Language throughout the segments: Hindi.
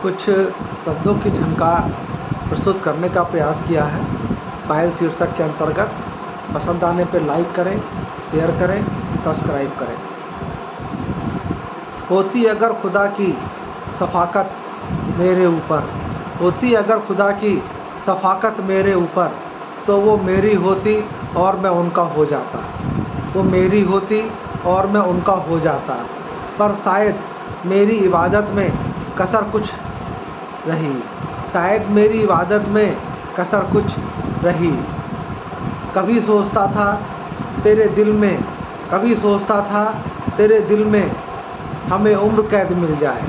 कुछ शब्दों की झनकार प्रस्तुत करने का प्रयास किया है। पायल शीर्षक के अंतर्गत पसंद आने पर लाइक करें, शेयर करें, सब्सक्राइब करें। होती अगर खुदा की शफ़ाक़त मेरे ऊपर, होती अगर खुदा की शफ़ाक़त मेरे ऊपर, तो वो मेरी होती और मैं उनका हो जाता। वो मेरी होती और मैं उनका हो जाता। पर शायद मेरी इबादत में कसर कुछ रही, शायद मेरी इबादत में कसर कुछ रही। कभी सोचता था तेरे दिल में, कभी सोचता था तेरे दिल में हमें उम्र कैद मिल जाए।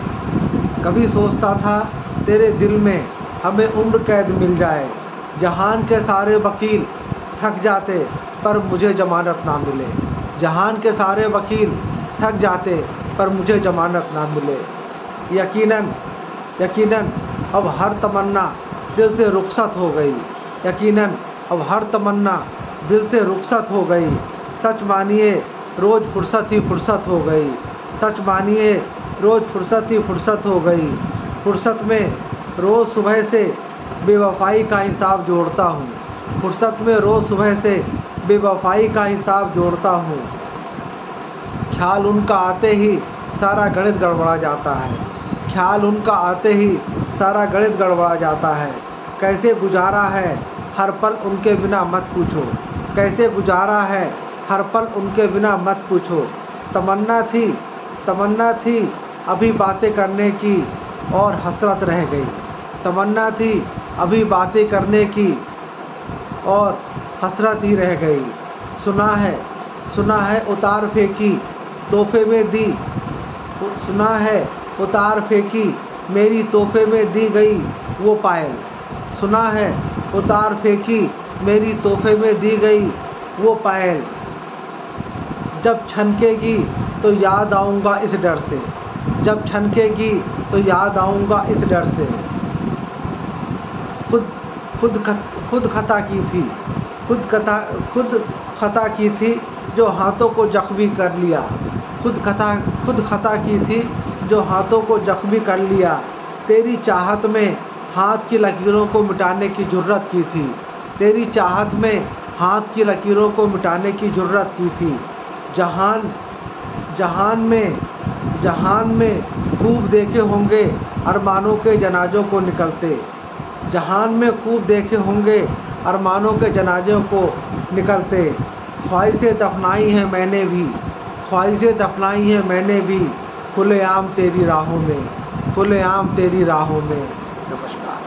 कभी सोचता था तेरे दिल में हमें उम्र कैद मिल जाए। जहान के सारे वकील थक जाते पर मुझे ज़मानत ना मिले। जहान के सारे वकील थक जाते पर मुझे ज़मानत ना मिले। यकीनन अब हर तमन्ना दिल से रुखसत हो गई। यकीनन अब हर तमन्ना दिल से रुखसत हो गई। सच मानिए रोज़ फुर्सत ही फुर्सत हो गई। सच मानिए रोज़ फुर्सत ही फुर्सत हो गई। फुर्सत में रोज़ सुबह से बेवफाई का हिसाब जोड़ता हूँ। फुर्सत में रोज़ सुबह से बेवफाई का हिसाब जोड़ता हूँ। ख्याल उनका आते ही सारा गणित गड़बड़ा जाता है। ख्याल उनका आते ही सारा गणित गड़बड़ा जाता है। कैसे गुजारा है हर पल उनके बिना मत पूछो। कैसे गुजारा है हर पल उनके बिना मत पूछो। तमन्ना थी अभी बातें करने की और हसरत रह गई। तमन्ना थी अभी बातें करने की और हसरत ही रह गई। सुना है उतार फेंकी तोहफे में दी। सुना है उतार फेंकी मेरी तोहफे में दी गई वो पायल। सुना है उतार फेंकी मेरी तोहफे में दी गई वो पायल। जब छनकेगी तो याद आऊँगा इस डर से। जब छनकेगी तो याद आऊँगा इस डर से। खुद खता की थी जो हाथों को जख्मी कर लिया। खुद खता की थी जो हाथों को जख्मी कर लिया। तेरी चाहत में हाथ की लकीरों को मिटाने की जुर्रत की थी। तेरी चाहत में हाथ की लकीरों को मिटाने की जुर्रत की थी। जहान में खूब देखे होंगे अरमानों के जनाजों को निकलते। जहान में खूब देखे होंगे अरमानों के जनाजों को निकलते। ख्वाहिशें दफनाई हैं मैंने भी, ख्वाहिशें दफनाई हैं मैंने भी खुलेआम तेरी राहों में, खुलेआम तेरी राहों में। नमस्कार।